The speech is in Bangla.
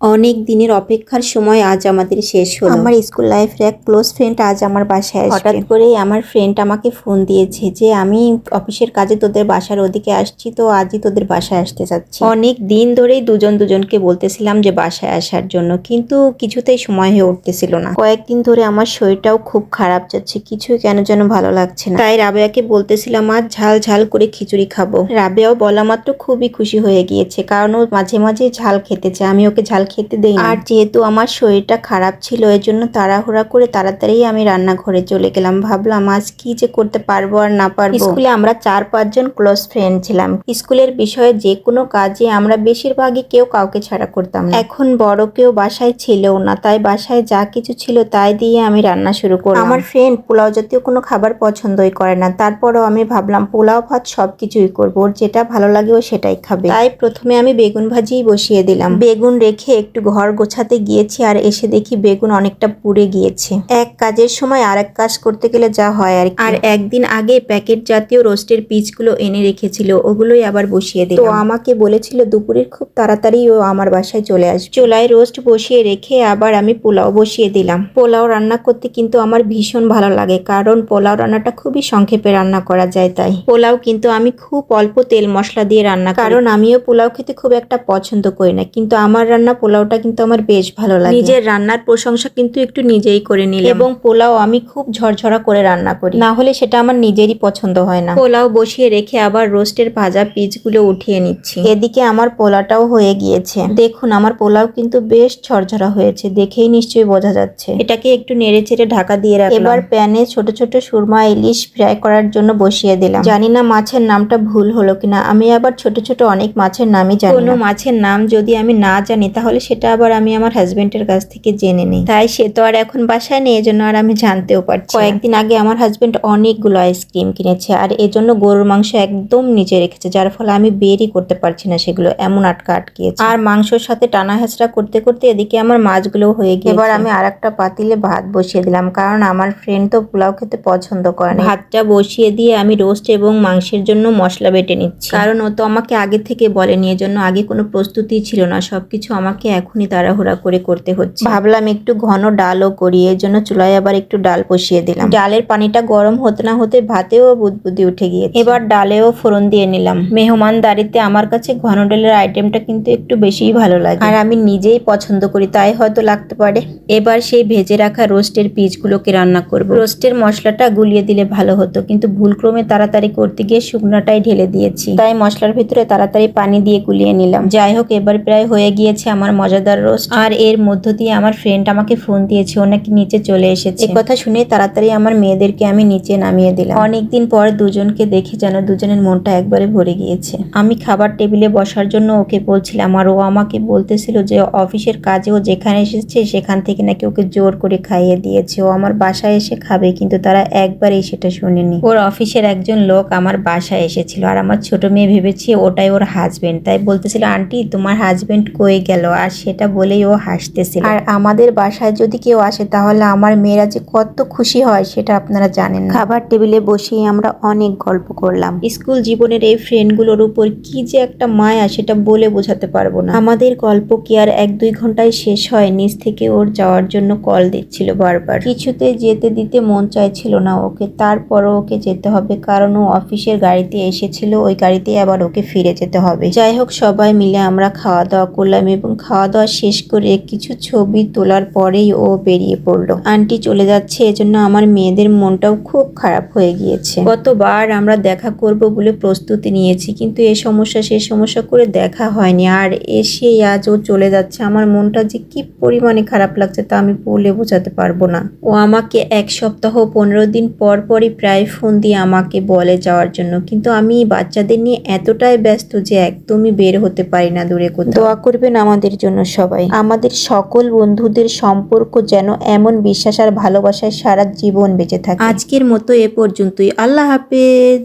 অনেক দিনের অপেক্ষার সময় আজ আমাদের শেষ হলো। আমার স্কুল লাইফের এক ক্লোজ ফ্রেন্ড আজ আমার বাসায় আসবে। হঠাৎ করেই আমার ফ্রেন্ড আমাকে ফোন দিয়েছে যে আমি অফিসের কাজে তোদের বাসার ওদিকে আসছি, তো আজই তোদের বাসায় আসতে চাচ্ছি। অনেক দিন ধরেই দুজন দুজনকে বলতেছিলাম যে বাসায় আসার জন্য, কিন্তু কিছুতেই সময় হয়ে উঠতেছিল না। কয়েকদিন ধরে আমার শরীরটাও খুব খারাপ যাচ্ছে, কিছুই কেন যেন ভালো লাগছে না। তাই রাবেয়াকে বলতেছিলাম আজ ঝাল ঝাল করে খিচুড়ি খাবো। রাবেয়াও বলা মাত্র খুবই খুশি হয়ে গিয়েছে, কারণ ও মাঝে মাঝে ঝাল খেতে চায়, আমি ওকে ঝাল খেতে দেই না। আর যেহেতু আমার শরীরটা খারাপ ছিল, এর জন্য তাড়াহুড়া করে তাড়াতাড়ি আমি রান্নাঘরে চলে গেলাম। ভাবলাম আজ কি যে করতে পারবো আর না পারবো। স্কুলে আমরা 4-5 জন ক্লোজ ফ্রেন্ড ছিলাম। স্কুলের বিষয়ে যে কোনো কাজে আমরা বেশিরভাগই কেউ কাউকে ছাড়া করতাম না। এখন বড় কেউ বাসায় ছিলও না, তাই বাসায় যা কিছু ছিল তাই দিয়ে আমি রান্না শুরু করলাম। আমার ফ্রেন্ড পোলাও জাতীয় কোনো খাবার পছন্দই করে না, তারপরও আমি ভাবলাম পোলাও ভাত সবকিছুই করবো, ওর যেটা ভালো লাগে ও সেটাই খাবে। তাই প্রথমে আমি বেগুন ভাজিই বসিয়ে দিলাম। বেগুন রেখে একটু ঘর গোছাতে গিয়েছি, আর এসে দেখি বেগুন অনেকটা পুড়ে গিয়েছে। এক কাজের সময় আর এক কাজ করতে গেলে যা হয় আর একদিন আগে প্যাকেট জাতীয় রোস্টের পিসগুলো এনে রেখেছিল, ওগুলোই আবার বসিয়ে দিলাম। তো আমাকে বলেছিল দুপুরের খুব তাড়াতাড়ি ও আমার বাসায় চলে আসবে। চুলায় রোস্ট বসিয়ে রেখে আবার আমি পোলাও বসিয়ে দিলাম। পোলাও রান্না করতে কিন্তু আমার ভীষণ ভালো লাগে, কারণ পোলাও রান্নাটা খুবই সংক্ষেপে রান্না করা যায়। তাই পোলাও কিন্তু আমি খুব অল্প তেল মশলা দিয়ে রান্না করি, কারণ আমিও পোলাও খেতে খুব একটা পছন্দ করি না, কিন্তু আমার রান্না পোলাওটা কিন্তু আমার বেশ ভালো লাগে। নিজের রান্নার প্রশংসা কিন্তু একটু নিজেই করে নিলাম। এবং পোলাও আমি খুব ঝরঝরা করে রান্না করি, না হলে সেটা আমার নিজেরই পছন্দ হয় না। পোলাও বসিয়ে রেখে আবার রোস্টের ভাজা পিসগুলো উঠিয়ে নিচ্ছি। এদিকে আমার পোলাওটাও হয়ে গিয়েছে। দেখুন আমার পোলাও কিন্তু বেশ ঝরঝরা হয়েছে, দেখেই নিশ্চয়ই বোঝা যাচ্ছে। এটাকে একটু নেড়ে চেড়ে ঢাকা দিয়ে রাখলাম। এবার প্যানে ছোট ছোট সুরমা ইলিশ ফ্রাই করার জন্য বসিয়ে দিলাম। জানি না মাছের নামটা ভুল হলো কিনা, আমি আবার ছোট ছোট অনেক মাছের নামই জানি না। কোনো মাছের নাম যদি আমি না জানি তাহলে সেটা আবার আমি আমার হাজবেন্ডের কাছ থেকে জেনে নিই। তাই সে তো আর এখন বাসায় নেই, এজন্য আর আমি জানতেও পারছি। কয়েকদিন আগে আমার হাজবেন্ড অনেকগুলো আইসক্রিম কিনেছে, আর এজন্য গরুর মাংস একদম নিচে রেখেছে, যার ফলে আমি বেরই করতে পারছি না, সেগুলো এমন আটকিয়েছে। আর মাংসর সাথে টানা হেঁচড়া করতে করতে এদিকে আমার মাছগুলো হয়ে গিয়েছে। এবার আমি আর একটা পাতিলে ভাত বসিয়ে দিলাম, কারণ আমার ফ্রেন্ড তো পোলাও খেতে পছন্দ করে না। ভাতটা বসিয়ে দিয়ে আমি রোস্ট এবং মাংসের জন্য মশলা বেটে নিচ্ছি, কারণ ও তো আমাকে আগে থেকে বলেনি, এজন্য আগে কোনো প্রস্তুতি ছিল না, সবকিছু আমাকে এখনই তাড়াহুড়া করে করতে হচ্ছে। ভাবলাম একটু ঘন ডালও করি, এর জন্য চুলায় আবার একটু ডাল বসিয়ে দিলাম। ডালের পানিটা গরম হতে না হতে ভাতেও বুদবুদি উঠে গিয়েছে। এবার ডালেও ফোড়ন দিয়ে নিলাম। মেহমানদারিতে আমার কাছে ঘন ডালের আইটেমটা কিন্তু একটু বেশিই ভালো লাগে, আর আমি নিজেই পছন্দ করি, তাই হয়তো লাগতে পারে। এবার সেই ভেজে রাখা রোস্টের পিসগুলোকে রান্না করব। রোস্টের মশলাটা গুলিয়ে দিলে ভালো হতো, কিন্তু ভুলক্রমে তাড়াতাড়ি করতে গিয়ে শুকনাটাই ঢেলে দিয়েছি, তাই মশলার ভিতরে তাড়াতাড়ি পানি দিয়ে গুলিয়ে নিলাম। যাই হোক, এবার প্রায় হয়ে গিয়েছে আমার মজাদার রোস্ট। আর এর মধ্য দিয়ে আমার ফ্রেন্ড আমাকে ফোন দিয়েছে, ও নাকি নিচে চলে এসেছে। এই কথা শুনে তাড়াতাড়ি আমার মেয়েদেরকে আমি নিচে নামিয়ে দিলাম। অনেকদিন পর দুজনকে দেখে যেন দুজনের মনটা একবারে ভরে গিয়েছে। আমি খাবার টেবিলে বসার জন্য ওকে বলছিলাম, আর ও আমাকে বলতেছিল যে অফিসের কাজে ও যেখানে এসেছে সেখান থেকে নাকি ওকে জোর করে খাইয়ে দিয়েছে, ও আমার বাসায় এসে খাবে, কিন্তু তারা একবারেই সেটা শুনেনি। ওর অফিসের একজন লোক আমার বাসায় এসেছিল, আর আমার ছোট মেয়ে ভেবেছে ওটাই ওর হাজবেন্ড, তাই বলতেছিল আন্টি তোমার হাজবেন্ড কই গেল, আর সেটা বলেই ও হাসতেছিল। আর আমাদের বাসায় যদি কেউ আসে তাহলে আমার মেয়েরা যে কত খুশি হয় সেটা আপনারা জানেন না। খাবার টেবিলে বসেই আমরা অনেক গল্প করলাম। স্কুল জীবনের এই ফ্রেন্ডগুলোর উপর কি যে একটা মায়া, সেটা বলে বোঝাতে পারবো না। আমাদের গল্প কি আর 1-2 ঘন্টায় শেষ হয়? নিচ থেকে ওর যাওয়ার জন্য কল দিচ্ছিল বারবার, কিছুতে যেতে দিতে মন চাইছিল না ওকে, তারপরও ওকে যেতে হবে, কারণ ও অফিসের গাড়িতে এসেছিল, ওই গাড়িতেই আবার ওকে ফিরে যেতে হবে। যাই হোক, সবাই মিলে আমরা খাওয়া দাওয়া করলাম, এবং খাওয়া দাওয়া শেষ করে কিছু ছবি তোলার পরেই ও বেরিয়ে পড়লো। আন্টি চলে যাচ্ছে, এজন্য আমার মেয়েদের মনটাও খুব খারাপ হয়ে গিয়েছে। কতবার আমরা দেখা করব বলে প্রস্তুতি নিয়েছি, কিন্তু এ সমস্যা সে সমস্যা করে দেখা হয়নি, আর এসে আজ ও চলে যাচ্ছে। আমার মনটা যে কি পরিমাণে খারাপ লাগছে তা আমি বলে বোঝাতে পারবো না। ও আমাকে 1 সপ্তাহ 15 দিন পর পরই প্রায় ফোন দিয়ে আমাকে বলে যাওয়ার জন্য, কিন্তু আমি বাচ্চাদের নিয়ে এতটাই ব্যস্ত যে একদমই বের হতে পারি না দূরে কোথাও। দোয়া করবেন আমাদের জন্য সবাই। আমাদের সকল বন্ধুদের সম্পর্ক যেন এমন বিশ্বাস আর ভালোবাসায় সারা জীবন বেঁচে থাকে। আজকের মতো এ পর্যন্তই। আল্লাহ হাফেজ।